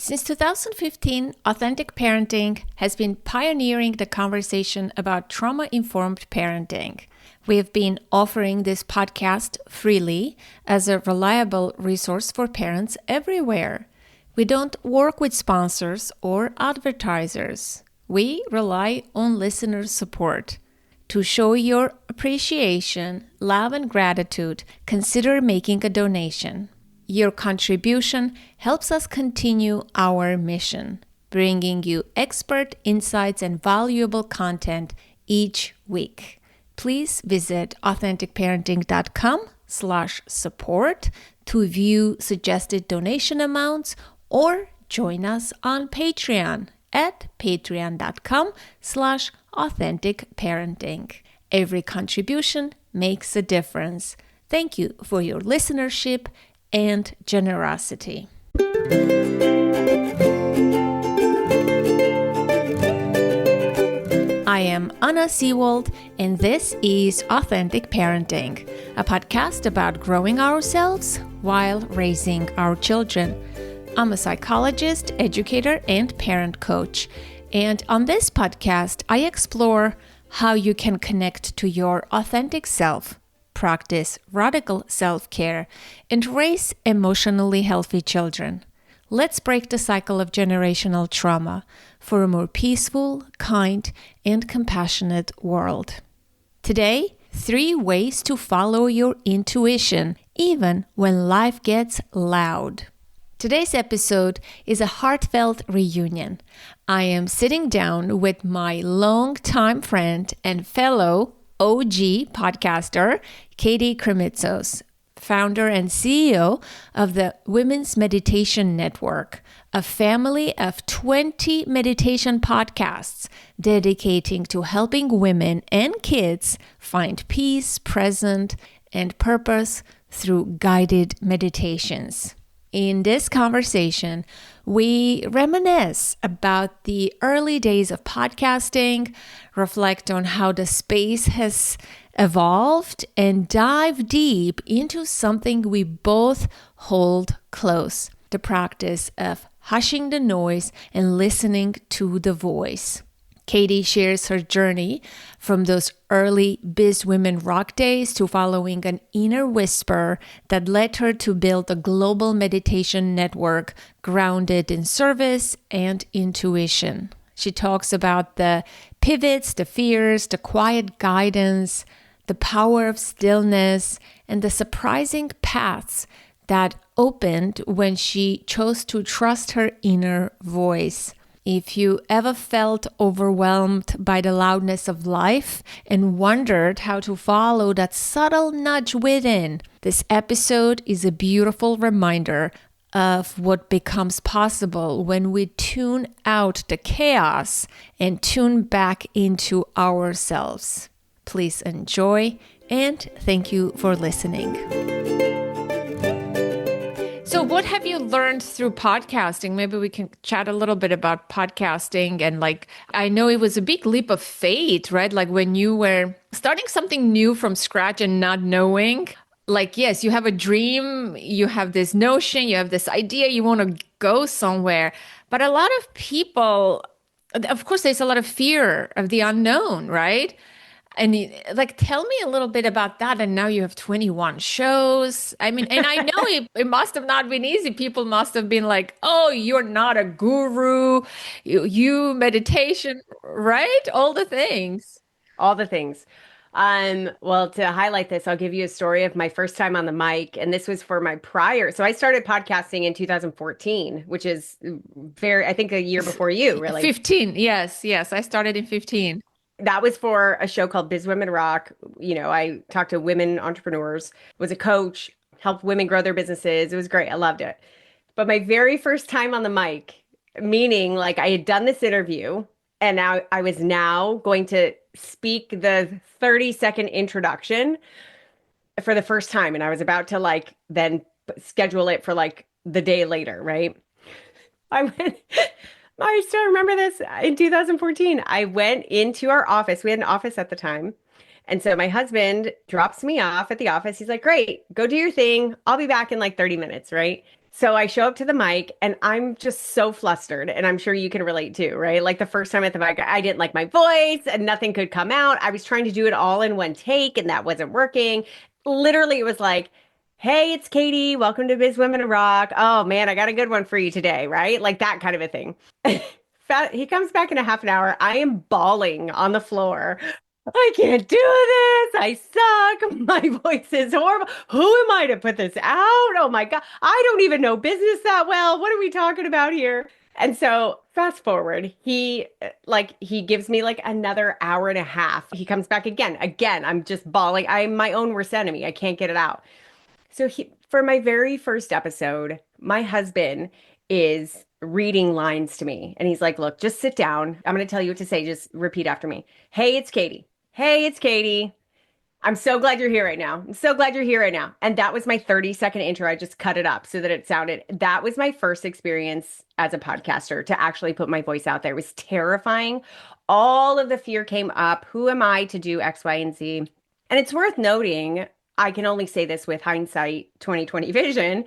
Since 2015, Authentic Parenting has been pioneering the conversation about trauma-informed parenting. We have been offering this podcast freely as a reliable resource for parents everywhere. We don't work with sponsors or advertisers. We rely on listener support. To show your appreciation, love, and gratitude, consider making a donation. Your contribution helps us continue our mission, bringing you expert insights and valuable content each week. Please visit authenticparenting.com/support to view suggested donation amounts or join us on Patreon at patreon.com/authenticparenting. Every contribution makes a difference. Thank you for your listenership and generosity. I am Anna Seewald, and this is Authentic Parenting, a podcast about growing ourselves while raising our children. I'm a psychologist, educator, and parent coach. And on this podcast, I explore how you can connect to your authentic self, practice radical self-care, and raise emotionally healthy children. Let's break the cycle of generational trauma for a more peaceful, kind, and compassionate world. Today, 3 ways to follow your intuition even when life gets loud. Today's episode is a heartfelt reunion. I am sitting down with my longtime friend and fellow OG podcaster, Katie Krimitsos, founder and CEO of the Women's Meditation Network, a family of 20 meditation podcasts dedicating to helping women and kids find peace, presence, and purpose through guided meditations. In this conversation, we reminisce about the early days of podcasting, reflect on how the space has evolved, and dive deep into something we both hold close, the practice of hushing the noise and listening to the voice. Katie shares her journey from those early Biz Women Rock days to following an inner whisper that led her to build a global meditation network grounded in service and intuition. She talks about the pivots, the fears, the quiet guidance, the power of stillness, and the surprising paths that opened when she chose to trust her inner voice. If you ever felt overwhelmed by the loudness of life and wondered how to follow that subtle nudge within, this episode is a beautiful reminder of what becomes possible when we tune out the chaos and tune back into ourselves. Please enjoy, and thank you for listening. So what have you learned through podcasting? Maybe we can chat a little bit about podcasting. And I know it was a big leap of faith, right? Like when you were starting something new from scratch and not knowing, yes, you have a dream, you have this notion, you have this idea, you want to go somewhere. But a lot of people, of course, there's a lot of fear of the unknown, right? And tell me a little bit about that. And now you have 21 shows. I mean, and I know it must have not been easy. People must have been like, oh, you're not a guru, you meditation, right? All the things. All the things. Well, to highlight this, I'll give you a story of my first time on the mic. And this was for my prior. So I started podcasting in 2014, which is I think a year before you, really. 15. Yes. I started in 15. That was for a show called Biz Women Rock. You know, I talked to women entrepreneurs, was a coach, helped women grow their businesses. It was great. I loved it. But my very first time on the mic, meaning I had done this interview and now I was going to speak the 30-second introduction for the first time. And I was about to then schedule it for the day later, right? I still remember this in 2014. I went into our office. We had an office at the time. And so my husband drops me off at the office. He's like, great, go do your thing. I'll be back in 30 minutes, right? So I show up to the mic and I'm just so flustered. And I'm sure you can relate too, right? Like the first time at the mic, I didn't like my voice and nothing could come out. I was trying to do it all in one take and that wasn't working. Literally, it was like, hey, it's Katie. Welcome to Biz Women Rock. Oh man, I got a good one for you today, right? Like that kind of a thing. He comes back in a half an hour. I am bawling on the floor. I can't do this. I suck. My voice is horrible. Who am I to put this out? Oh my God. I don't even know business that well. What are we talking about here? And so fast forward, he gives me like another hour and a half. He comes back again. Again, I'm just bawling. I'm my own worst enemy. I can't get it out. So for my very first episode, my husband is reading lines to me. And he's like, look, just sit down. I'm going to tell you what to say. Just repeat after me. Hey, it's Katie. Hey, it's Katie. I'm so glad you're here right now. I'm so glad you're here right now. And that was my 30-second intro. I just cut it up so that it sounded, that was my first experience as a podcaster to actually put my voice out there. It was terrifying. All of the fear came up. Who am I to do X, Y, and Z? And it's worth noting, I can only say this with hindsight 2020 vision.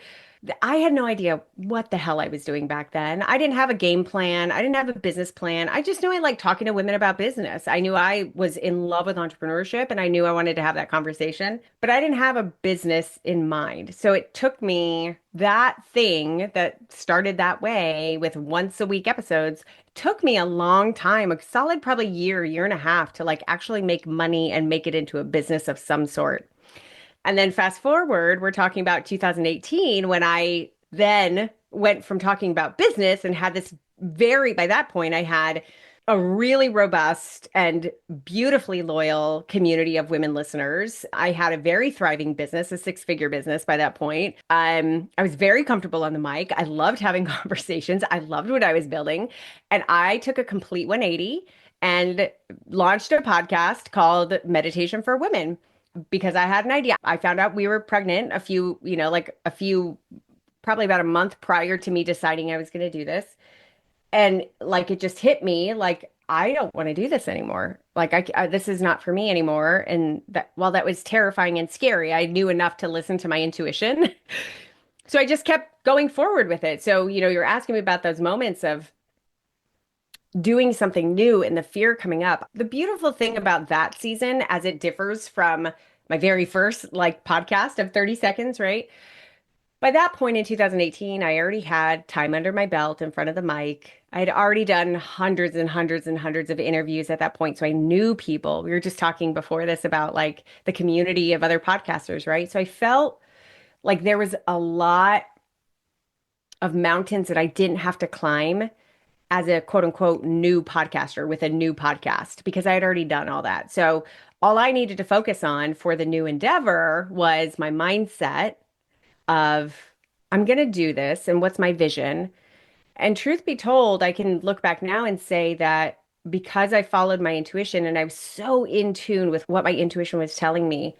I had no idea what the hell I was doing back then. I didn't have a game plan. I didn't have a business plan. I just knew I liked talking to women about business. I knew I was in love with entrepreneurship and I knew I wanted to have that conversation, but I didn't have a business in mind. So it took me that thing that started that way with once a week episodes, took me a long time, a solid probably year and a half to like actually make money and make it into a business of some sort. And then fast forward, we're talking about 2018 when I then went from talking about business and had this by that point, I had a really robust and beautifully loyal community of women listeners. I had a very thriving business, a six-figure business by that point. I was very comfortable on the mic. I loved having conversations. I loved what I was building. And I took a complete 180 and launched a podcast called Meditation for Women because I had an idea. I found out we were pregnant probably about a month prior to me deciding I was going to do this. And like, it just hit me like, I don't want to do this anymore. Like this is not for me anymore. And that, while that was terrifying and scary, I knew enough to listen to my intuition. So I just kept going forward with it. So, you're asking me about those moments of doing something new and the fear coming up. The beautiful thing about that season, as it differs from my very first like podcast of 30 seconds, right? By that point in 2018, I already had time under my belt in front of the mic. I had already done hundreds and hundreds and hundreds of interviews at that point. So I knew people. We were just talking before this about like the community of other podcasters, right? So I felt like there was a lot of mountains that I didn't have to climb as a quote unquote new podcaster with a new podcast because I had already done all that. So all I needed to focus on for the new endeavor was my mindset of I'm going to do this and what's my vision. And truth be told, I can look back now and say that because I followed my intuition and I was so in tune with what my intuition was telling me,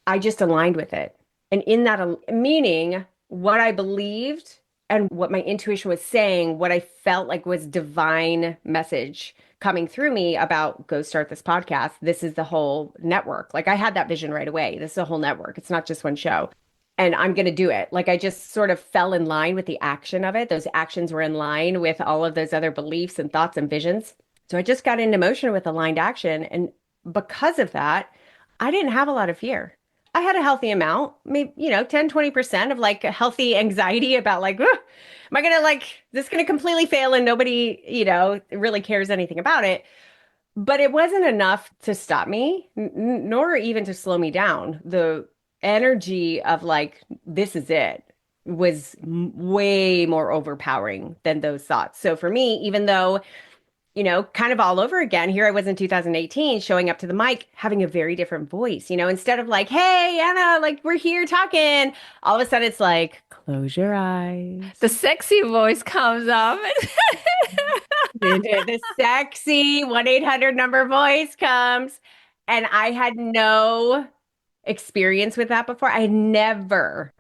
I just aligned with it. And in that meaning, what I believed and what my intuition was saying, what I felt like was divine message coming through me about go start this podcast. This is the whole network. Like I had that vision right away. This is a whole network. It's not just one show. And I'm going to do it. Like I just sort of fell in line with the action of it. Those actions were in line with all of those other beliefs and thoughts and visions. So I just got into motion with aligned action. And because of that, I didn't have a lot of fear. I had a healthy amount, maybe, 10, 20% of like a healthy anxiety about like, am I going to this going to completely fail and nobody, really cares anything about it. But it wasn't enough to stop me, nor even to slow me down. The energy of like, this is it was way more overpowering than those thoughts. So for me, even though, kind of all over again, here I was in 2018 showing up to the mic, having a very different voice, instead of like, hey, Anna, like we're here talking, all of a sudden it's like, close your eyes. The sexy voice comes up. The sexy 1-800 number voice comes. And I had no experience with that before. I had never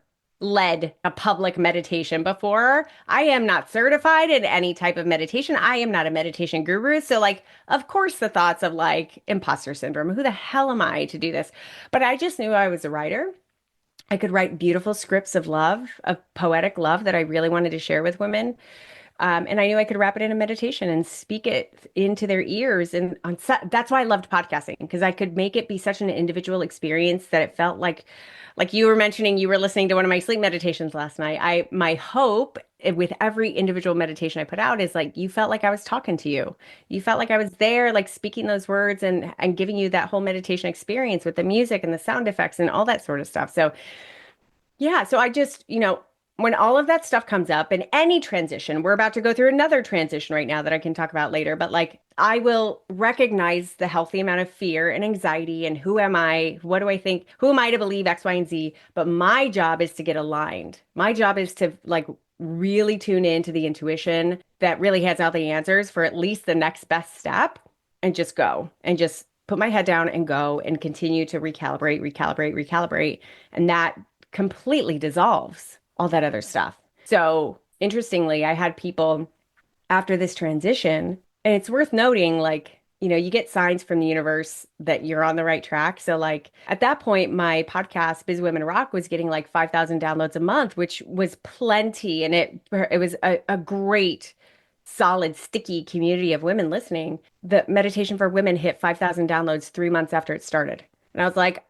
led a public meditation before. I am not certified in any type of meditation. I am not a meditation guru. So like, of course, the thoughts of like imposter syndrome, who the hell am I to do this? But I just knew I was a writer. I could write beautiful scripts of love, of poetic love that I really wanted to share with women. And I knew I could wrap it in a meditation and speak it into their ears. And that's why I loved podcasting, because I could make it be such an individual experience that it felt like you were mentioning, you were listening to one of my sleep meditations last night. My hope with every individual meditation I put out is like, you felt like I was talking to you. You felt like I was there, like speaking those words and giving you that whole meditation experience with the music and the sound effects and all that sort of stuff. So yeah, so I just, when all of that stuff comes up in any transition, we're about to go through another transition right now that I can talk about later, but like I will recognize the healthy amount of fear and anxiety and who am I? What do I think? Who am I to believe X, Y, and Z? But my job is to get aligned. My job is to like really tune into the intuition that really has all the answers for at least the next best step and just go and just put my head down and go and continue to recalibrate, recalibrate, recalibrate. And that completely dissolves all that other stuff. So interestingly, I had people after this transition, and it's worth noting, like, you get signs from the universe that you're on the right track. So like at that point, my podcast, Biz Women Rock, was getting like 5,000 downloads a month, which was plenty. And it was a great, solid, sticky community of women listening. The Meditation for Women hit 5,000 downloads 3 months after it started. And I was like,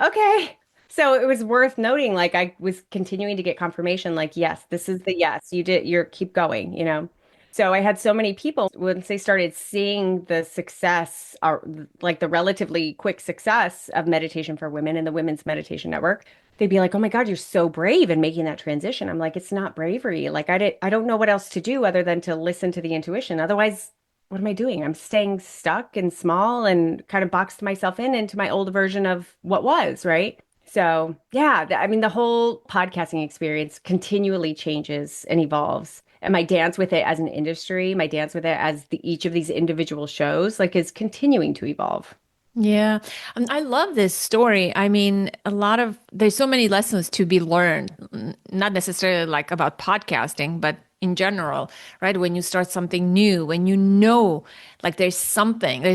okay. So it was worth noting, like I was continuing to get confirmation, like, yes, this is the yes, you're keep going. So I had so many people, once they started seeing the success, or like the relatively quick success of Meditation for Women and the Women's Meditation Network, they'd be like, oh my God, you're so brave in making that transition. I'm like, it's not bravery. Like I don't know what else to do other than to listen to the intuition. Otherwise, what am I doing? I'm staying stuck and small and kind of boxed myself into my old version of what was, right? So, yeah, I mean, the whole podcasting experience continually changes and evolves. And my dance with it as an industry, my dance with it as each of these individual shows, like is continuing to evolve. Yeah, I love this story. I mean, there's so many lessons to be learned, not necessarily like about podcasting, but in general, right? When you start something new, when like there's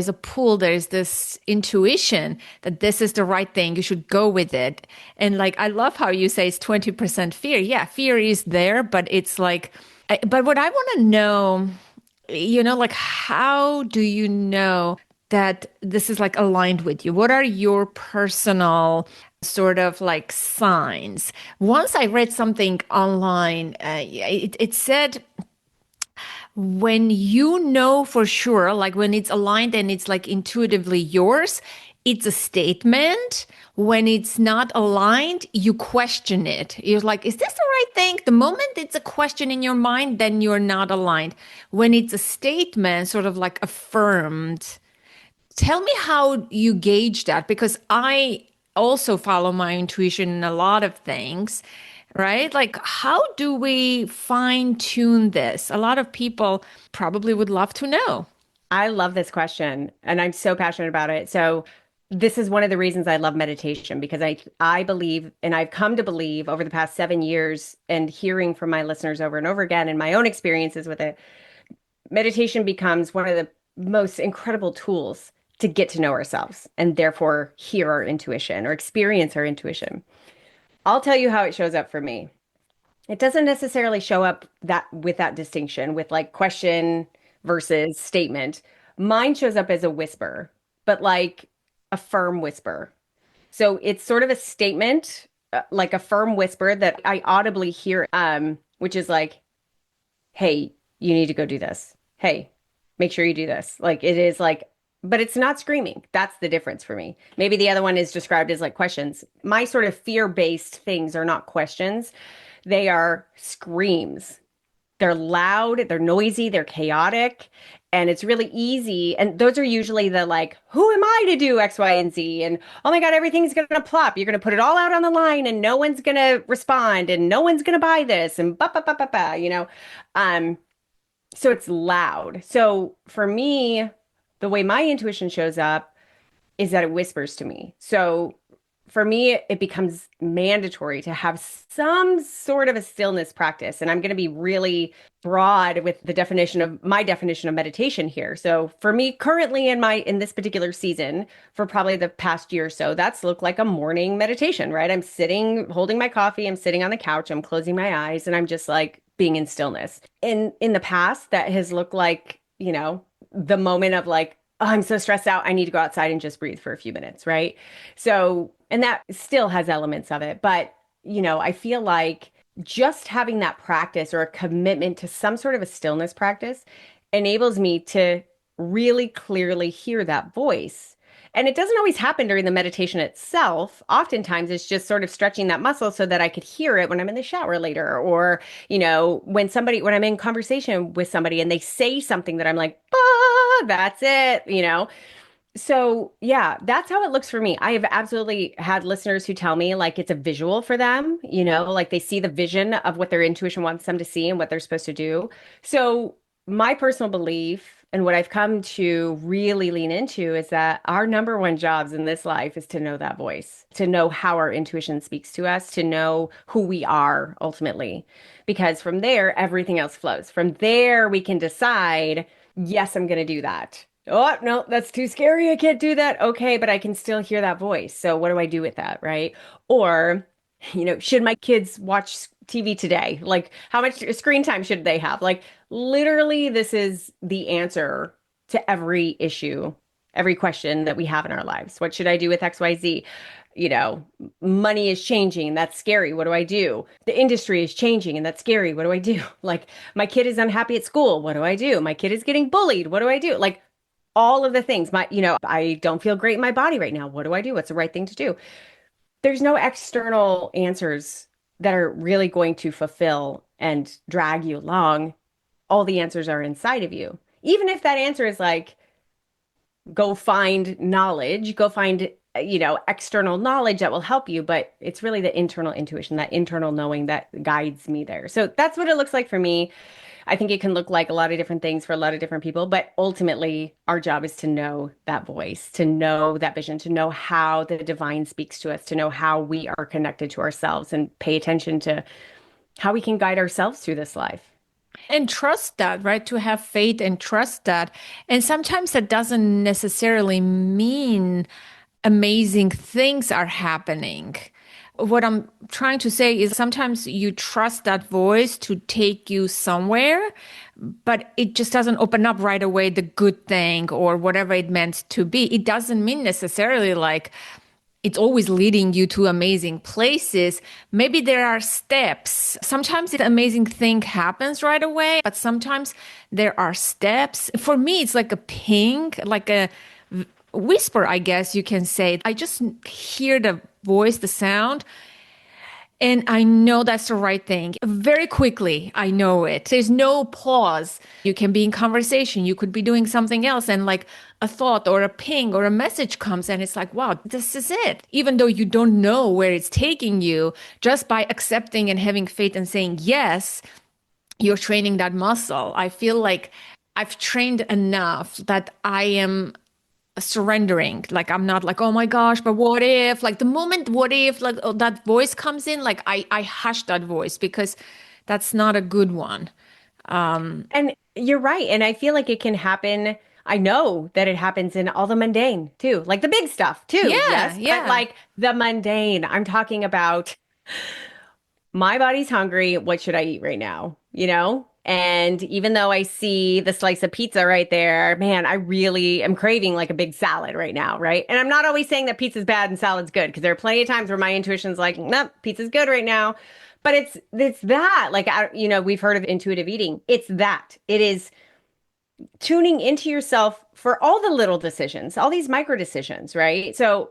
a pull, there's this intuition that this is the right thing, you should go with it. And like, I love how you say it's 20% fear. Yeah, fear is there, but it's like, but what I want to know, like how do you know that this is like aligned with you? What are your personal sort of like signs? Once I read something online, it said when you know for sure, like when it's aligned and it's like intuitively yours, it's a statement. When it's not aligned, you question it. You're like, is this the right thing? The moment it's a question in your mind, then you're not aligned. When it's a statement, sort of like affirmed, tell me how you gauge that, because I also follow my intuition in a lot of things, right? Like, how do we fine tune this? A lot of people probably would love to know. I love this question and I'm so passionate about it. So this is one of the reasons I love meditation, because I believe, and I've come to believe over the past 7 years and hearing from my listeners over and over again and my own experiences with it, meditation becomes one of the most incredible tools to get to know ourselves and therefore hear our intuition or experience our intuition. I'll tell you how it shows up for me. It doesn't necessarily show up that with that distinction with like question versus statement. Mine shows up as a whisper, but like a firm whisper. So it's sort of a statement, like a firm whisper that I audibly hear, which is like, hey, you need to go do this. Hey, make sure you do this. Like it is like, but it's not screaming. That's the difference for me. Maybe the other one is described as like questions. My sort of fear-based things are not questions. They are screams. They're loud, they're noisy, they're chaotic, and it's really easy. And those are usually the like, who am I to do X, Y, and Z? And oh my God, everything's going to plop. You're going to put it all out on the line and no one's going to respond and no one's going to buy this and ba, ba, ba, ba, ba. So it's loud. So for me, the way my intuition shows up is that it whispers to me. So for me, it becomes mandatory to have some sort of a stillness practice. And I'm going to be really broad with the definition of my definition of meditation here. So for me, currently in this particular season, for probably the past year or so, that's looked like a morning meditation, right? I'm sitting, holding my coffee, I'm sitting on the couch, I'm closing my eyes, and I'm just like being in stillness. In the past, that has looked like, the moment of like, oh, I'm so stressed out. I need to go outside and just breathe for a few minutes, right? So, and that still has elements of it, but I feel like just having that practice or a commitment to some sort of a stillness practice enables me to really clearly hear that voice. And it doesn't always happen during the meditation itself. Oftentimes it's just sort of stretching that muscle so that I could hear it when I'm in the shower later, or, when I'm in conversation with somebody and they say something that I'm like, ah, that's it. So yeah, that's how it looks for me. I have absolutely had listeners who tell me like it's a visual for them, like they see the vision of what their intuition wants them to see and what they're supposed to do. So my personal belief and what I've come to really lean into is that our number one jobs in this life is to know that voice, to know how our intuition speaks to us, to know who we are ultimately. Because from there, everything else flows. From there, we can decide, yes, I'm going to do that. Oh, no, that's too scary. I can't do that. Okay, but I can still hear that voice. So what do I do with that, right? Or, should my kids watch TV today? Like, how much screen time should they have? Like, literally, this is the answer to every issue, every question that we have in our lives. What should I do with XYZ? Money is changing, and that's scary. What do I do? The industry is changing, and that's scary. What do I do? Like, my kid is unhappy at school. What do I do? My kid is getting bullied. What do I do? Like, all of the things. I don't feel great in my body right now. What do I do? What's the right thing to do? There's no external answers that are really going to fulfill and drag you along. All the answers are inside of you. Even if that answer is like, go find knowledge, go find, external knowledge that will help you. But it's really the internal intuition, that internal knowing that guides me there. So that's what it looks like for me. I think it can look like a lot of different things for a lot of different people, but ultimately our job is to know that voice, to know that vision, to know how the divine speaks to us, to know how we are connected to ourselves and pay attention to how we can guide ourselves through this life. And trust that, right? To have faith and trust that. And sometimes that doesn't necessarily mean amazing things are happening. What I'm trying to say is sometimes you trust that voice to take you somewhere, but it just doesn't open up right away the good thing or whatever it meant to be. It doesn't mean necessarily like it's always leading you to amazing places. Maybe there are steps. Sometimes the amazing thing happens right away, but sometimes there are steps. For me, it's like a ping, like a whisper, I guess you can say. I just hear the voice, the sound, and I know that's the right thing. Very quickly, I know it. There's no pause. You can be in conversation. You could be doing something else, and like a thought or a ping or a message comes, and it's like, wow, this is it. Even though you don't know where it's taking you, just by accepting and having faith and saying yes, you're training that muscle. I feel like I've trained enough that I am surrendering. Like I'm not like, oh my gosh, but what if? Like the moment what if like that voice comes in, like I hush that voice because that's not a good one. And you're right. And I feel like it can happen. I know that it happens in all the mundane too, like the big stuff too. Yeah, Yes. yeah. But like the mundane, I'm talking about my body's hungry. What should I eat right now? And even though I see the slice of pizza right there, man, I really am craving like a big salad right now, right? And I'm not always saying that pizza's bad and salad's good because there are plenty of times where my intuition's like, nope, pizza's good right now. But it's that, like, we've heard of intuitive eating. It's that. It is tuning into yourself for all the little decisions, all these micro decisions, right? So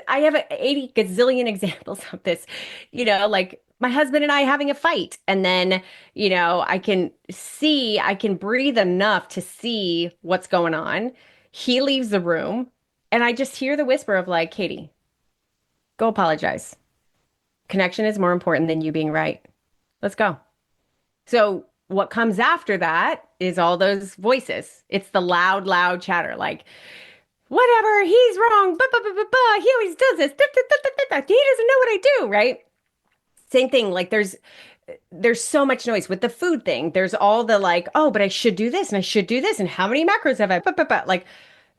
I have 80 gazillion examples of this, like my husband and I having a fight. And then, I can breathe enough to see what's going on. He leaves the room and I just hear the whisper of like, Katie, go apologize. Connection is more important than you being right. Let's go. So what comes after that is all those voices. It's the loud, loud chatter. Like, whatever, he's wrong. He always does this. He doesn't know what I do, right? Same thing. Like there's so much noise with the food thing. There's all the like, oh, but I should do this and I should do this and how many macros have I? Like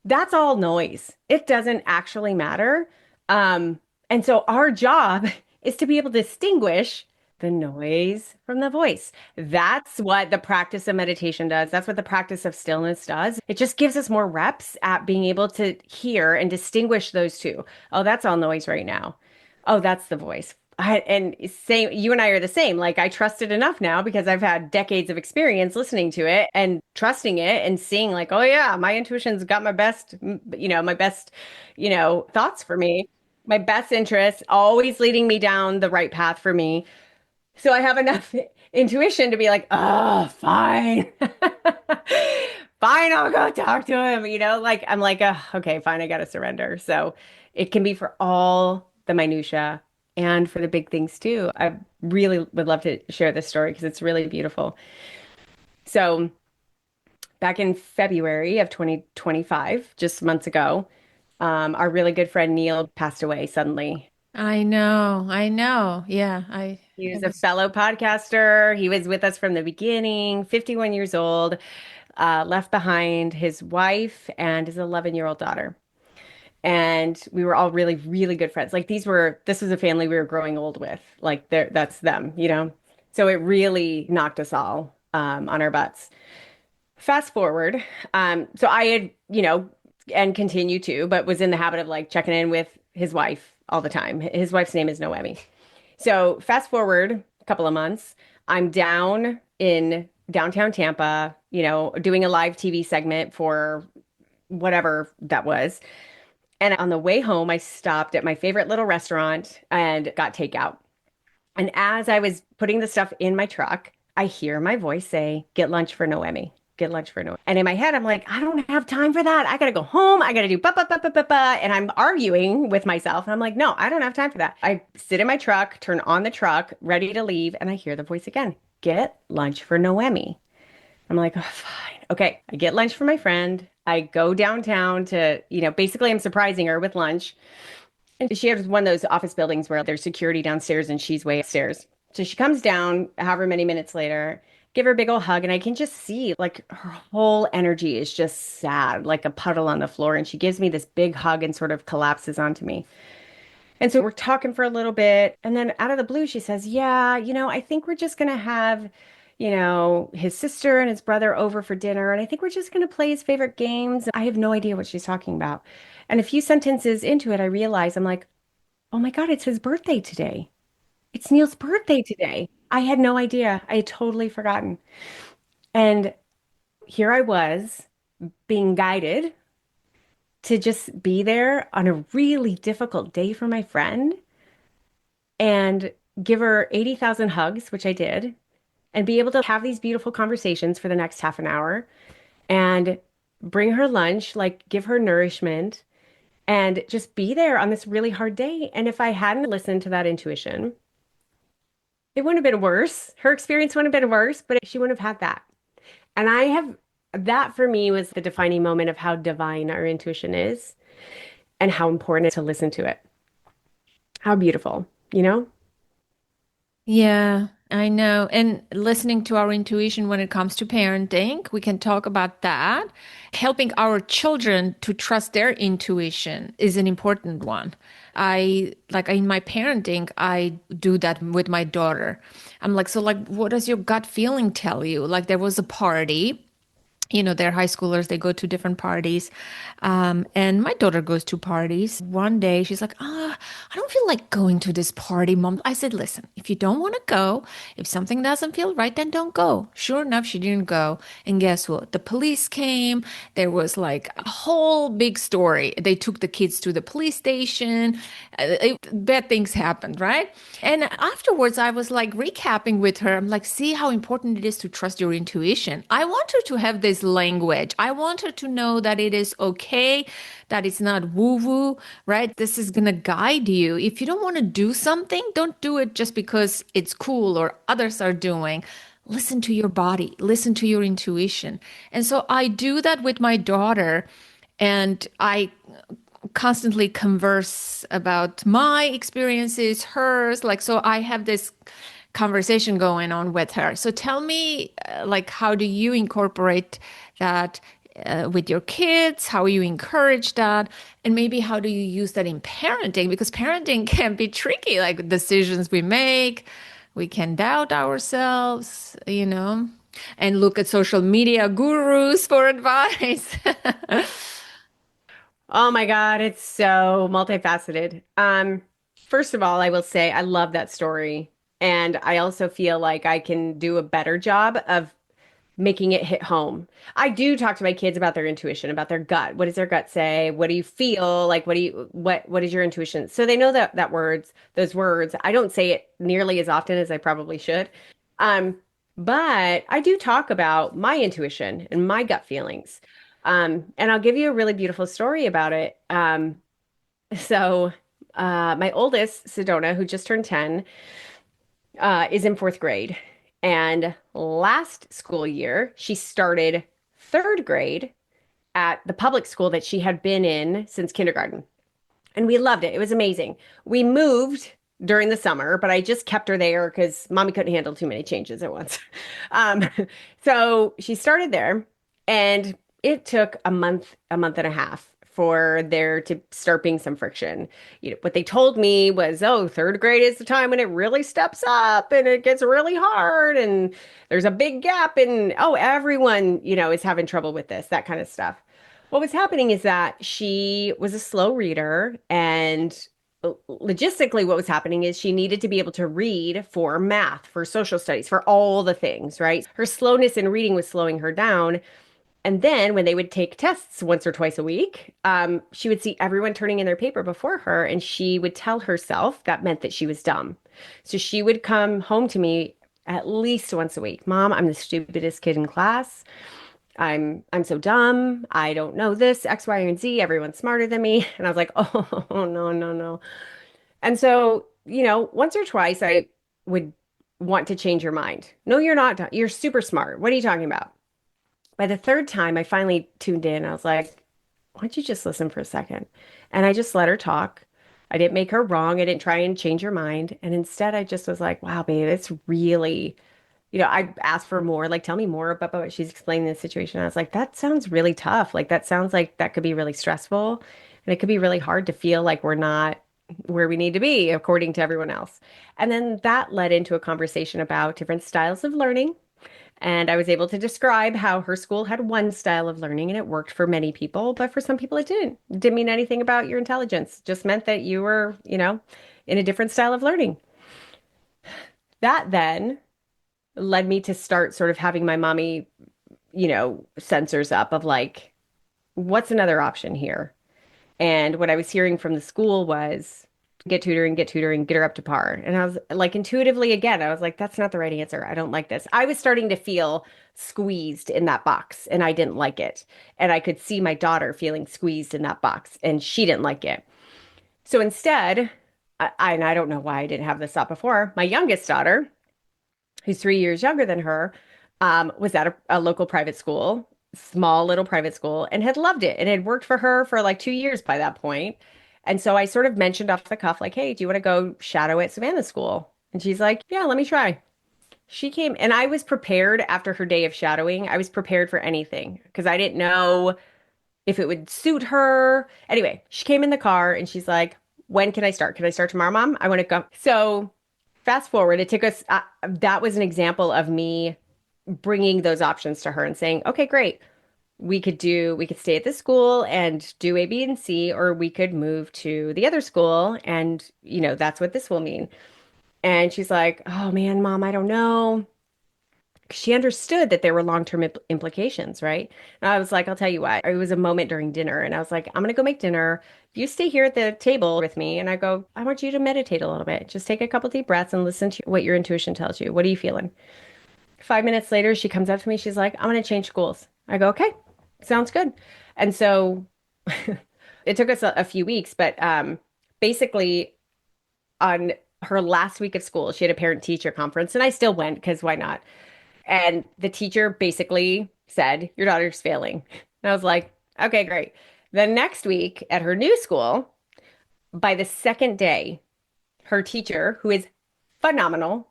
that's all noise. It doesn't actually matter. And so our job is to be able to distinguish the noise from the voice. That's what the practice of meditation does. That's what the practice of stillness does. It just gives us more reps at being able to hear and distinguish those two. Oh, that's all noise right now. Oh, that's the voice. And same, you and I are the same. Like I trust it enough now because I've had decades of experience listening to it and trusting it and seeing like, oh yeah, my intuition's got my best, my best, thoughts for me, my best interests, always leading me down the right path for me. So I have enough intuition to be like, oh, fine. Fine, I'll go talk to him. Like I'm like, oh, okay, fine, I gotta surrender. So it can be for all the minutia and for the big things too. I really would love to share this story because it's really beautiful. So back in February of 2025, just months ago, our really good friend Neil passed away suddenly. I know. I know. Yeah, He it was a was. fellow podcaster. He was with us from the beginning, 51 years old, left behind his wife and his 11-year-old daughter. And we were all really, really good friends. Like this was a family we were growing old with. Like that's them. So it really knocked us all on our butts. Fast forward, so I had, and continue to, but was in the habit of like checking in with his wife all the time. His wife's name is Noemi. So fast forward a couple of months, I'm down in downtown Tampa, doing a live TV segment for whatever that was. And on the way home, I stopped at my favorite little restaurant and got takeout. And as I was putting the stuff in my truck, I hear my voice say, "Get lunch for Noemi. Get lunch for Noemi." And in my head, I'm like, I don't have time for that. I gotta go home. I gotta do ba ba ba ba ba ba. And I'm arguing with myself. And I'm like, no, I don't have time for that. I sit in my truck, turn on the truck, ready to leave, and I hear the voice again. "Get lunch for Noemi." I'm like, oh, fine. Okay. I get lunch for my friend. I go downtown to, basically I'm surprising her with lunch. And she has one of those office buildings where there's security downstairs and she's way upstairs. So she comes down, however many minutes later, give her a big old hug, and I can just see like her whole energy is just sad, like a puddle on the floor. And she gives me this big hug and sort of collapses onto me. And so we're talking for a little bit. And then out of the blue, she says, "Yeah, I think we're just going to have, his sister and his brother over for dinner. And I think we're just going to play his favorite games." I have no idea what she's talking about. And a few sentences into it, I realize I'm like, oh my God, it's his birthday today. It's Neil's birthday today. I had no idea. I had totally forgotten. And here I was being guided to just be there on a really difficult day for my friend and give her 80,000 hugs, which I did, and be able to have these beautiful conversations for the next half an hour and bring her lunch, like give her nourishment and just be there on this really hard day. And if I hadn't listened to that intuition, it wouldn't have been worse. Her experience wouldn't have been worse, but she wouldn't have had that. And that for me was the defining moment of how divine our intuition is and how important it is to listen to it. How beautiful, you know? Yeah, I know. And listening to our intuition when it comes to parenting, we can talk about that. Helping our children to trust their intuition is an important one. I like in my parenting, I do that with my daughter. I'm like, so like, what does your gut feeling tell you? Like there was a party. They're high schoolers, they go to different parties. And my daughter goes to parties. One day she's like, I don't feel like going to this party, Mom. I said, listen, if you don't want to go, if something doesn't feel right, then don't go. Sure enough, she didn't go. And guess what? The police came. There was like a whole big story. They took the kids to the police station. Bad things happened, right? And afterwards, I was like recapping with her. I'm like, see how important it is to trust your intuition. I want her to have this language. I want her to know that it is okay, that it's not woo-woo, right? This is gonna guide you. If you don't want to do something, don't do it just because it's cool or others are doing. Listen to your body, listen to your intuition. And so I do that with my daughter. And I constantly converse about my experiences, hers. Like, so I have this conversation going on with her. So tell me, like, how do you incorporate that with your kids? How you encourage that? And maybe how do you use that in parenting? Because parenting can be tricky, like decisions we make, we can doubt ourselves, and look at social media gurus for advice. Oh my God, it's so multifaceted. First of all, I will say I love that story. And I also feel like I can do a better job of making it hit home. I do talk to my kids about their intuition, about their gut. What does their gut say? What do you feel? Like what is your intuition? So they know that those words. I don't say it nearly as often as I probably should. Um, but I do talk about my intuition and my gut feelings. And I'll give you a really beautiful story about it. So my oldest, Sedona, who just turned 10, is in fourth grade. And last school year, she started third grade at the public school that she had been in since kindergarten. And we loved it. It was amazing. We moved during the summer, but I just kept her there because mommy couldn't handle too many changes at once. Um, so she started there, and it took a month and a half for there to start being some friction. What they told me was, oh, third grade is the time when it really steps up and it gets really hard and there's a big gap and oh, everyone, is having trouble with this, that kind of stuff. What was happening is that she was a slow reader, and logistically, what was happening is she needed to be able to read for math, for social studies, for all the things, right? Her slowness in reading was slowing her down. And then when they would take tests once or twice a week, she would see everyone turning in their paper before her, and she would tell herself that meant that she was dumb. So she would come home to me at least once a week. Mom, I'm the stupidest kid in class. I'm so dumb. I don't know this, X, Y, and Z. Everyone's smarter than me. And I was like, oh, no, no, no. And so, once or twice I would want to change your mind. No, you're not. You're super smart. What are you talking about? By the third time, I finally tuned in. I was like, why don't you just listen for a second? And I just let her talk. I didn't make her wrong. I didn't try and change her mind. And instead, I just was like, wow, babe, it's really, I asked for more, like, tell me more about what she's explaining the situation. I was like, that sounds really tough. Like, that sounds like that could be really stressful. And it could be really hard to feel like we're not where we need to be according to everyone else. And then that led into a conversation about different styles of learning, and I was able to describe how her school had one style of learning and it worked for many people, but for some people it didn't. It didn't mean anything about your intelligence. It just meant that you were, in a different style of learning. That then led me to start sort of having my mommy, sensors up of like, what's another option here? And what I was hearing from the school was get tutoring, get her up to par. And I was like, intuitively, again, I was like, that's not the right answer. I don't like this. I was starting to feel squeezed in that box and I didn't like it. And I could see my daughter feeling squeezed in that box and she didn't like it. So instead, and I don't know why I didn't have this thought before, my youngest daughter, who's 3 years younger than her, was at a local private school, small little private school, and had loved it. And it had worked for her for like 2 years by that point. And so I sort of mentioned off the cuff, like, hey, do you want to go shadow at Savannah School? And she's like, yeah, let me try. She came, and I was prepared after her day of shadowing. I was prepared for anything because I didn't know if it would suit her. Anyway, she came in the car and she's like, when can I start? Can I start tomorrow, Mom? I want to go. So fast forward, it took us, that was an example of me bringing those options to her and saying, okay, great. We could stay at this school and do A, B, and C, or we could move to the other school. And, that's what this will mean. And she's like, oh man, Mom, I don't know. She understood that there were long-term implications, right? And I was like, I'll tell you what, it was a moment during dinner. And I was like, I'm going to go make dinner. You stay here at the table with me. And I go, I want you to meditate a little bit. Just take a couple deep breaths and listen to what your intuition tells you. What are you feeling? 5 minutes later, she comes up to me. She's like, I'm going to change schools. I go, okay, sounds good. And so it took us a few weeks, but basically on her last week of school, she had a parent teacher conference and I still went because why not? And the teacher basically said, your daughter's failing. And I was like, okay, great. The next week at her new school, by the second day, her teacher, who is phenomenal,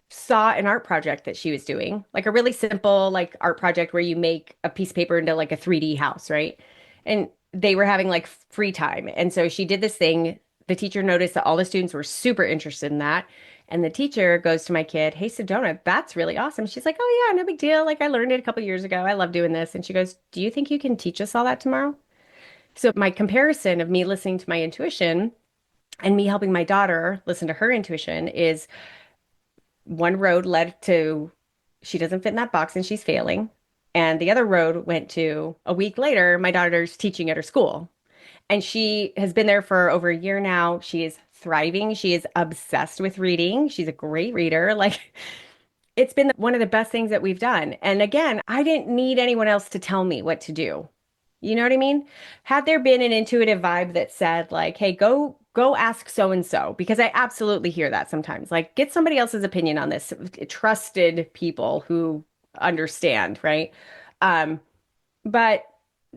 saw an art project that she was doing, like a really simple like art project where you make a piece of paper into like a 3D house, right? And they were having like free time. And so she did this thing. The teacher noticed that all the students were super interested in that. And the teacher goes to my kid, "Hey, Sedona, that's really awesome." She's like, "Oh yeah, no big deal. Like I learned it a couple years ago. I love doing this." And she goes, "Do you think you can teach us all that tomorrow?" So my comparison of me listening to my intuition and me helping my daughter listen to her intuition is one road led to she doesn't fit in that box and she's failing. And the other road went to a week later, my daughter's teaching at her school. And she has been there for over a year now. She is thriving. She is obsessed with reading. She's a great reader. Like it's been one of the best things that we've done. And again, I didn't need anyone else to tell me what to do. You know what I mean? Had there been an intuitive vibe that said like, "Hey, go ask so and so," because I absolutely hear that sometimes. Like, get somebody else's opinion on this. Trusted people who understand, right? Um, but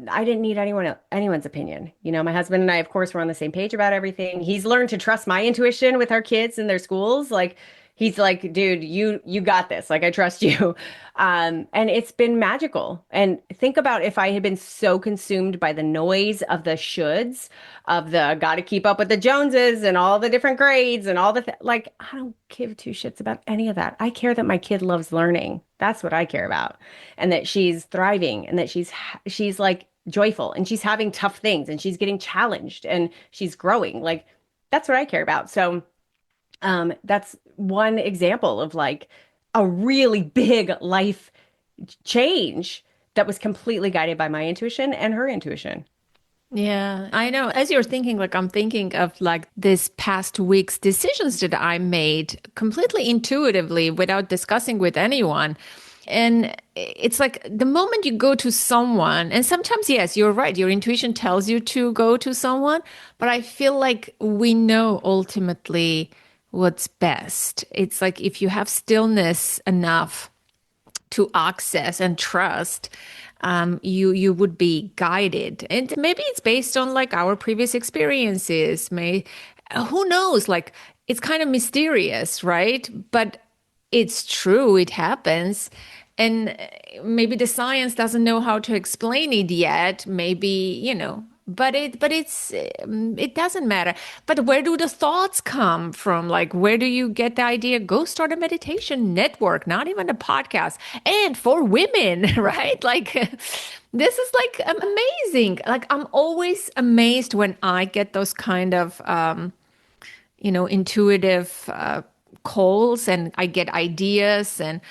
I didn't need anyone's opinion. You know, my husband and I, of course, were on the same page about everything. He's learned to trust my intuition with our kids and their schools. Like he's like, "Dude, you got this. Like I trust you." And it's been magical. And think about if I had been so consumed by the noise of the shoulds, of the got to keep up with the Joneses and all the different grades and all the like, I don't give two shits about any of that. I care that my kid loves learning. That's what I care about. And that she's thriving and that she's like joyful and she's having tough things and she's getting challenged and she's growing. Like that's what I care about. So that's one example of like a really big life change that was completely guided by my intuition and her intuition. Yeah, I know. As you're thinking, like I'm thinking of like this past week's decisions that I made completely intuitively without discussing with anyone. And it's like the moment you go to someone, and sometimes, yes, you're right, your intuition tells you to go to someone, but I feel like we know ultimately what's best. It's like if you have stillness enough to access and trust, you would be guided. And maybe it's based on like our previous experiences. Who knows? Like it's kind of mysterious, right? But it's true. It happens. And maybe the science doesn't know how to explain it yet. Maybe, it doesn't matter. But where do the thoughts come from? Like, where do you get the idea? Go start a meditation network, not even a podcast. And for women, right? Like, this is like amazing. Like, I'm always amazed when I get those kind of, intuitive calls and I get ideas and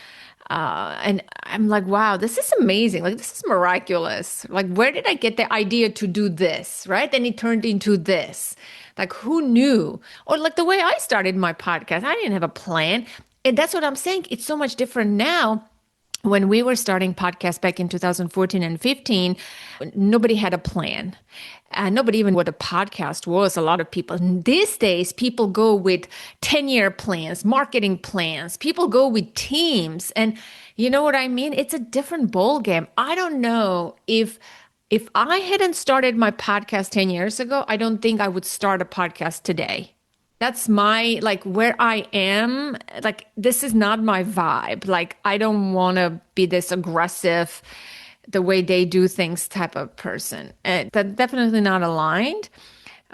I'm like, wow, this is amazing. Like, this is miraculous. Like, where did I get the idea to do this? Right. Then it turned into this. Like, who knew? Or like the way I started my podcast, I didn't have a plan. And that's what I'm saying. It's so much different now. When we were starting podcasts back in 2014 and 15, nobody had a plan. And nobody even knew what a podcast was. A lot of people. These days, people go with 10-year plans, marketing plans. People go with teams. And you know what I mean? It's a different ball game. I don't know if I hadn't started my podcast 10 years ago, I don't think I would start a podcast today. That's my, like, where I am. Like, this is not my vibe. Like, I don't want to be this aggressive, the way they do things type of person. That's definitely not aligned.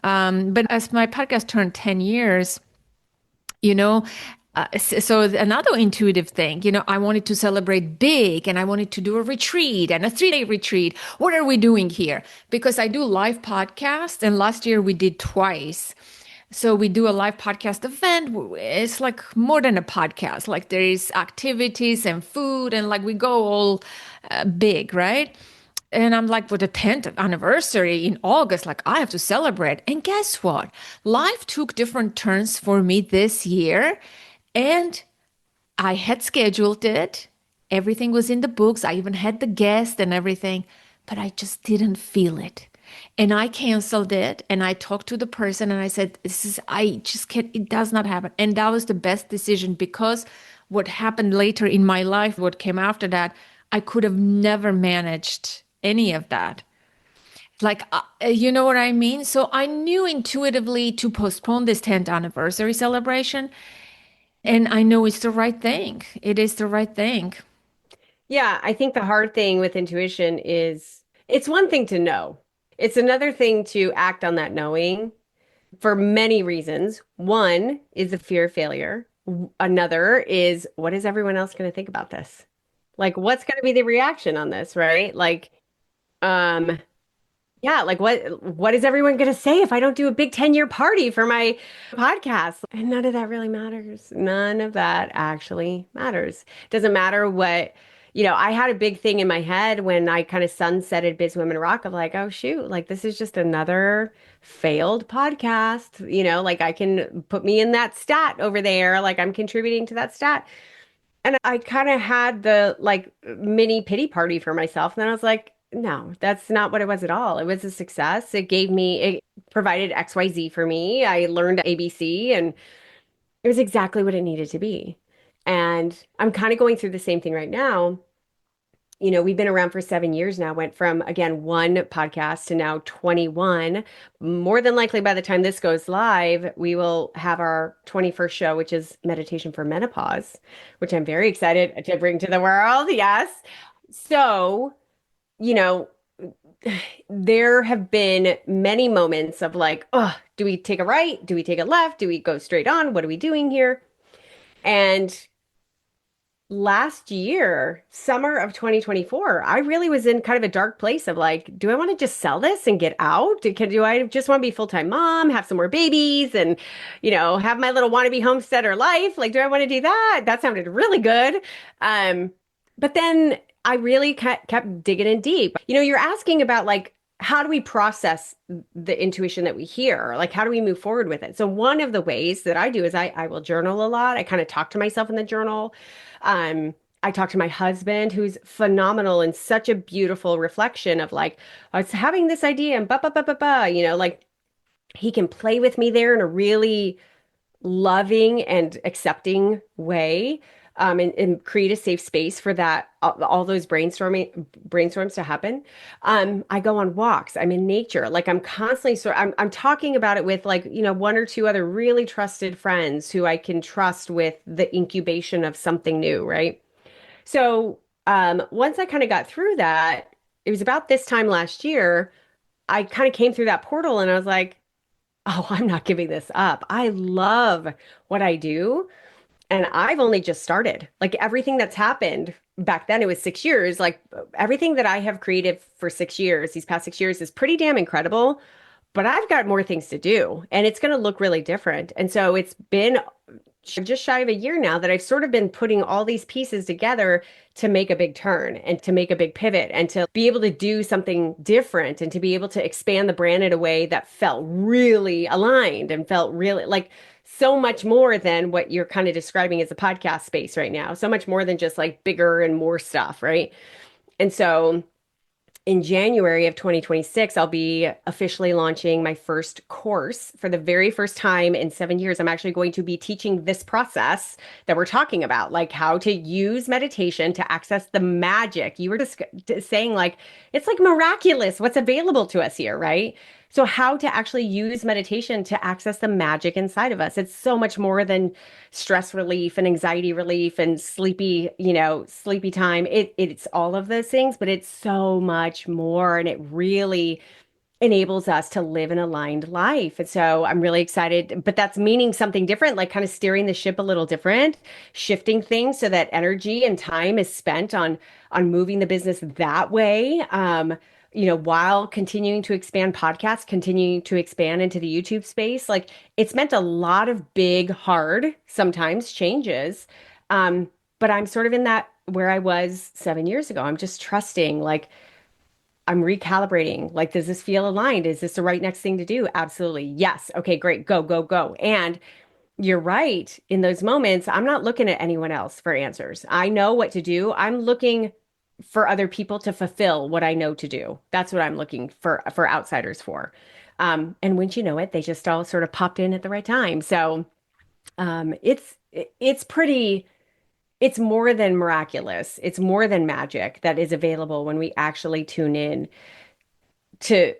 But as my podcast turned 10 years, so another intuitive thing, I wanted to celebrate big and I wanted to do a retreat and a 3-day retreat. What are we doing here? Because I do live podcasts and last year we did twice. So we do a live podcast event. It's like more than a podcast. Like there is activities and food and like we go all big, right? And I'm like, for the 10th anniversary in August, like I have to celebrate. And guess what? Life took different turns for me this year. And I had scheduled it. Everything was in the books. I even had the guest and everything, but I just didn't feel it. And I canceled it and I talked to the person and I said, I just can't, it does not happen. And that was the best decision because what happened later in my life, what came after that, I could have never managed any of that. Like, you know what I mean? So I knew intuitively to postpone this 10th anniversary celebration. And I know it's the right thing. It is the right thing. Yeah, I think the hard thing with intuition is it's one thing to know. It's another thing to act on that knowing for many reasons. One is the fear of failure. Another is what is everyone else going to think about this? Like, what's going to be the reaction on this, right? Like, um, yeah, like what is everyone going to say if I don't do a big 10-year party for my podcast? And none of that really matters. None of that actually matters. Doesn't matter what, I had a big thing in my head when I kind of sunsetted Biz Women Rock of like, oh shoot, like this is just another failed podcast. Like I can put me in that stat over there, like I'm contributing to that stat. And I kind of had the like mini pity party for myself. And then I was like, no, that's not what it was at all. It was a success. It provided XYZ for me. I learned ABC and it was exactly what it needed to be. And I'm kind of going through the same thing right now. We've been around for 7 years now, went from, again, one podcast to now 21. More than likely, by the time this goes live, we will have our 21st show, which is Meditation for Menopause, which I'm very excited to bring to the world. Yes. So, you know, there have been many moments of like, oh, do we take a right? Do we take a left? Do we go straight on? What are we doing here? And last year, summer of 2024, I really was in kind of a dark place of like, do I want to just sell this and get out? Do I just want to be full-time mom, have some more babies and, have my little wannabe homesteader life? Like, do I want to do that? That sounded really good. Um, but then I really kept digging in deep. You're asking about like, how do we process the intuition that we hear? Like, how do we move forward with it? So one of the ways that I do is I will journal a lot. I kind of talk to myself in the journal. I talk to my husband, who's phenomenal and such a beautiful reflection of like, I was having this idea and like he can play with me there in a really loving and accepting way. And create a safe space for that, all those brainstorms to happen. I go on walks. I'm in nature. Like I'm constantly I'm talking about it with like, one or two other really trusted friends who I can trust with the incubation of something new, right? So, once I kind of got through that, it was about this time last year, I kind of came through that portal and I was like, oh, I'm not giving this up. I love what I do. And I've only just started. Like everything that's happened back then, it was 6 years. Like everything that I have created for 6 years, these past 6 years, is pretty damn incredible. But I've got more things to do, and it's going to look really different. And so it's been just shy of a year now that I've sort of been putting all these pieces together to make a big turn and to make a big pivot and to be able to do something different and to be able to expand the brand in a way that felt really aligned and felt really like so much more than what you're kind of describing as a podcast space right now. So much more than just like bigger and more stuff, right? And so in January of 2026, I'll be officially launching my first course for the very first time in 7 years. I'm actually going to be teaching this process that we're talking about, like how to use meditation to access the magic. You were just saying, like, it's like miraculous what's available to us here, right? So, how to actually use meditation to access the magic inside of us. It's so much more than stress relief and anxiety relief and sleepy time. It's all of those things, but it's so much more. And it really enables us to live an aligned life. And so I'm really excited, but that's meaning something different, like kind of steering the ship a little different, shifting things so that energy and time is spent on moving the business that way. While continuing to expand podcasts, continuing to expand into the YouTube space, like it's meant a lot of big, hard, sometimes changes. But I'm sort of in that where I was 7 years ago. I'm just trusting, like, I'm recalibrating. Like, does this feel aligned? Is this the right next thing to do? Absolutely. Yes. Okay, great. Go, go, go. And you're right. In those moments, I'm not looking at anyone else for answers. I know what to do. I'm looking for other people to fulfill what I know to do. That's what I'm looking for outsiders for. And once you know it, they just all sort of popped in at the right time. So it's pretty, it's more than miraculous. It's more than magic that is available when we actually tune in to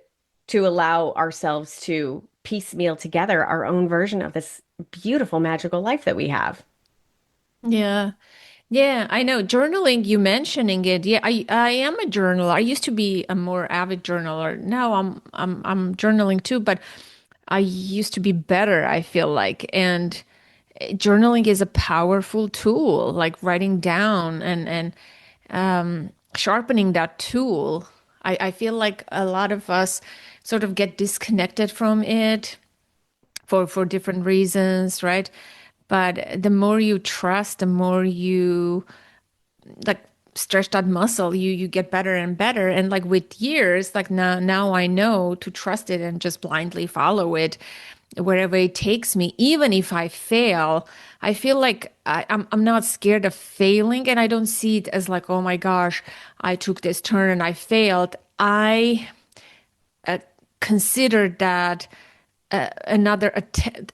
to allow ourselves to piecemeal together our own version of this beautiful, magical life that we have. Yeah. Yeah, I know. Journaling, you mentioning it. Yeah, I am a journaler. I used to be a more avid journaler. Now I'm journaling too, but I used to be better, I feel like. And journaling is a powerful tool, like writing down and sharpening that tool. I feel like a lot of us sort of get disconnected from it for different reasons, right? But the more you trust, the more you like stretch that muscle, you get better and better. And like with years, like now I know to trust it and just blindly follow it wherever it takes me. Even if I fail, I feel like I'm not scared of failing, and I don't see it as like, oh my gosh, I took this turn and I failed. I consider that another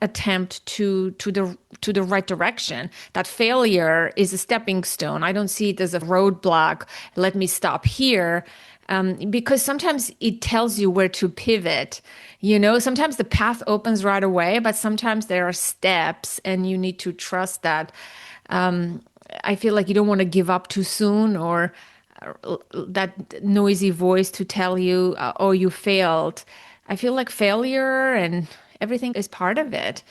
attempt to the right direction. That failure is a stepping stone. I don't see it as a roadblock. Let me stop here. Because sometimes it tells you where to pivot. You know, sometimes the path opens right away, but sometimes there are steps and you need to trust that. I feel like you don't want to give up too soon, or that noisy voice to tell you, oh, you failed. I feel like failure and everything is part of it.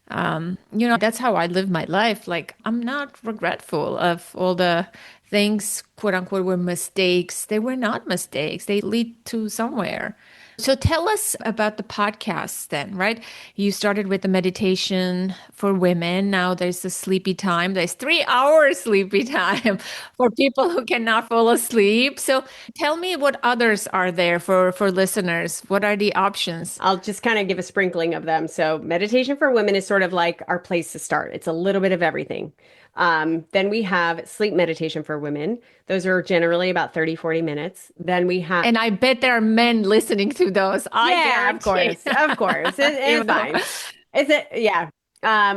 That's how I live my life. Like, I'm not regretful of all the things, quote unquote, were mistakes. They were not mistakes, they lead to somewhere. So tell us about the podcasts then, right? You started with the meditation for women. Now there's the sleepy time. There's 3 hours sleepy time for people who cannot fall asleep. So tell me what others are there for listeners. What are the options? I'll just kind of give a sprinkling of them. So, meditation for women is sort of like our place to start. It's a little bit of everything. Then we have sleep meditation for women. Those are generally about 30, 40 minutes. Then we have, And I bet there are men listening to those. I yeah, of guarantee. course, of course. You It's know. fine. Is it? Yeah.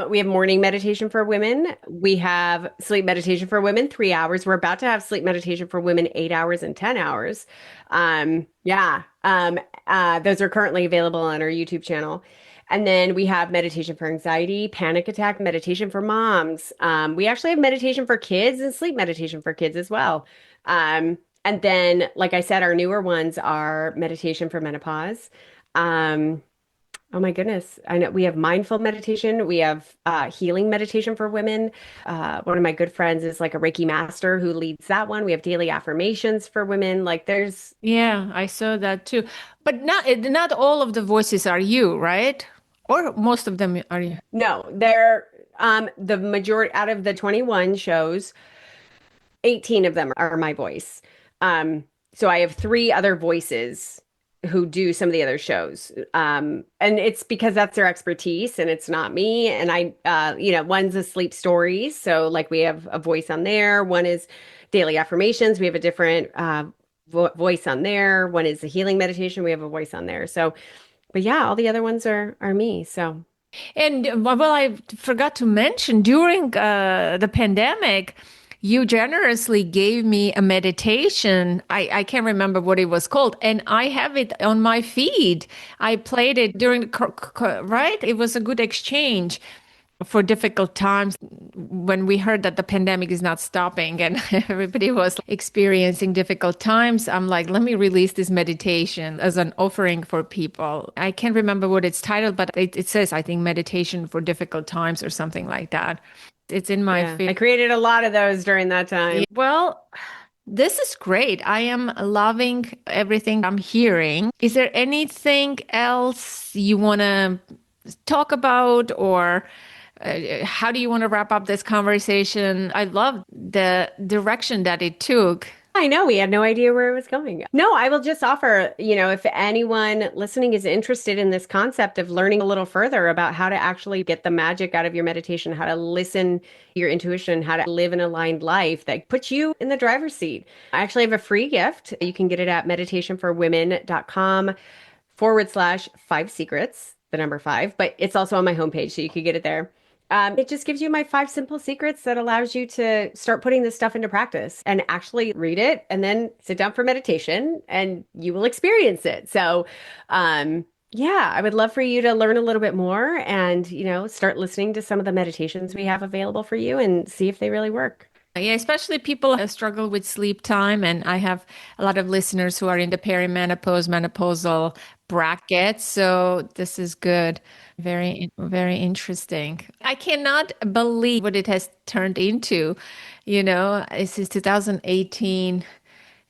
We have morning meditation for women. We have sleep meditation for women, 3 hours. We're about to have sleep meditation for women, 8 hours and 10 hours. Yeah. Those are currently available on our YouTube channel. And then we have meditation for anxiety, panic attack, meditation for moms. We actually have meditation for kids and sleep meditation for kids as well. And then, like I said, our newer ones are meditation for menopause. Um, Oh my goodness. I know we have mindful meditation. We have healing meditation for women. One of my good friends is like a Reiki master who leads that one. We have daily affirmations for women. Like there's Yeah, I saw that too. But not all of the voices are you, right? Or most of them are you. no, there the majority out of the 21 shows, 18 of them are my voice. Um, so I have three other voices who do some of the other shows. And it's because that's their expertise and it's not me. And one's a sleep stories. So like we have a voice on there. One is daily affirmations. We have a different voice on there. One is a healing meditation. We have a voice on there. So, but yeah, all the other ones are me. So And well, I forgot to mention during the pandemic, you generously gave me a meditation. I can't remember what it was called, and I have it on my feed. I played it during the right. It was a good exchange for difficult times when we heard that the pandemic is not stopping and everybody was experiencing difficult times. I'm like, let me release this meditation as an offering for people. I can't remember what it's titled, but it says, I think, meditation for difficult times or something like that. It's in my yeah, I feed. created a lot of those during that time. Well, this is great. I am loving everything I'm hearing. Is there anything else you want to talk about, or how do you want to wrap up this conversation? I love the direction that it took. I know we had no idea where it was going. No, I will just offer, if anyone listening is interested in this concept of learning a little further about how to actually get the magic out of your meditation, how to listen to your intuition, how to live an aligned life that puts you in the driver's seat. I actually have a free gift. You can get it at meditationforwomen.com/5 secrets, the number five, but it's also on my homepage, so you could get it there. It just gives you my 5 simple secrets that allows you to start putting this stuff into practice and actually read it and then sit down for meditation and you will experience it. So, yeah, I would love for you to learn a little bit more and, start listening to some of the meditations we have available for you and see if they really work. Yeah, especially people who struggle with sleep time. And I have a lot of listeners who are in the perimenopause, menopausal bracket. So this is good. Very, very interesting. I cannot believe what it has turned into. This is 2018,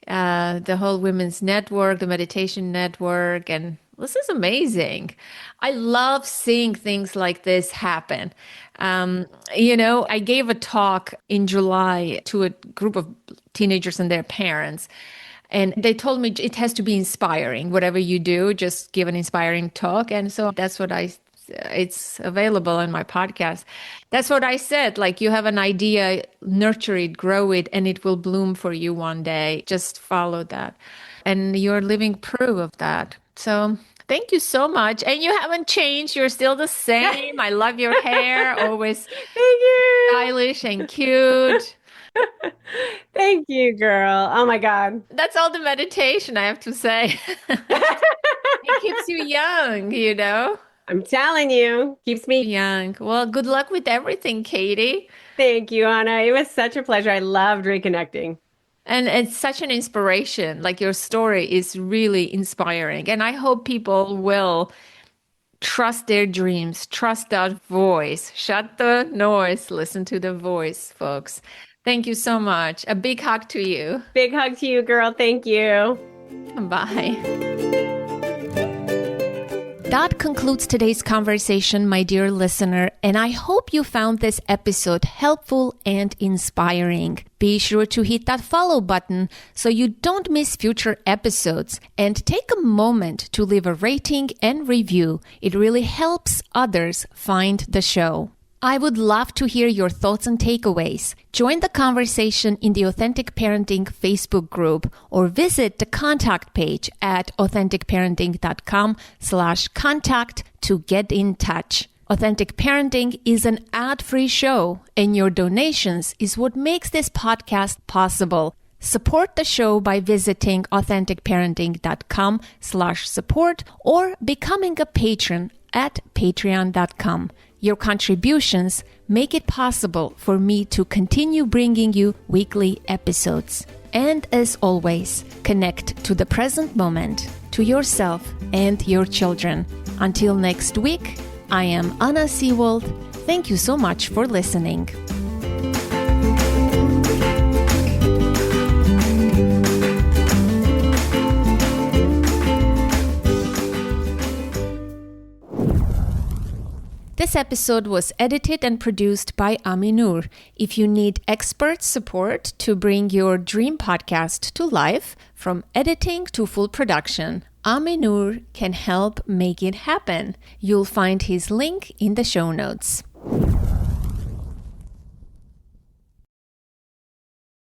the whole women's network, the meditation network, and this is amazing. I love seeing things like this happen. I gave a talk in July to a group of teenagers and their parents, and they told me it has to be inspiring. Whatever you do, just give an inspiring talk. And so that's what it's available in my podcast. That's what I said. Like, you have an idea, nurture it, grow it, and it will bloom for you one day. Just follow that. And you're living proof of that. So thank you so much. And you haven't changed. You're still the same. I love your hair. Always Thank you. stylish and cute. Thank you, girl. Oh my God. That's all the meditation, I have to say. It keeps you young. I'm telling you, keeps me Young. Well, good luck with everything, Katie. Thank you, Anna. It was such a pleasure. I loved reconnecting. And it's such an inspiration. Like, your story is really inspiring. And I hope people will trust their dreams, trust that voice, shut the noise, listen to the voice, folks. Thank you so much. A big hug to you. Big hug to you, girl. Thank you. Bye. That concludes today's conversation, my dear listener, and I hope you found this episode helpful and inspiring. Be sure to hit that follow button so you don't miss future episodes, and take a moment to leave a rating and review. It really helps others find the show. I would love to hear your thoughts and takeaways. Join the conversation in the Authentic Parenting Facebook group or visit the contact page at authenticparenting.com/contact to get in touch. Authentic Parenting is an ad-free show, and your donations is what makes this podcast possible. Support the show by visiting authenticparenting.com/support or becoming a patron at patreon.com. Your contributions make it possible for me to continue bringing you weekly episodes. And as always, connect to the present moment, to yourself and your children. Until next week, I am Anna Seewald. Thank you so much for listening. This episode was edited and produced by Ami Noor. If you need expert support to bring your dream podcast to life, from editing to full production, Ami Noor can help make it happen. You'll find his link in the show notes.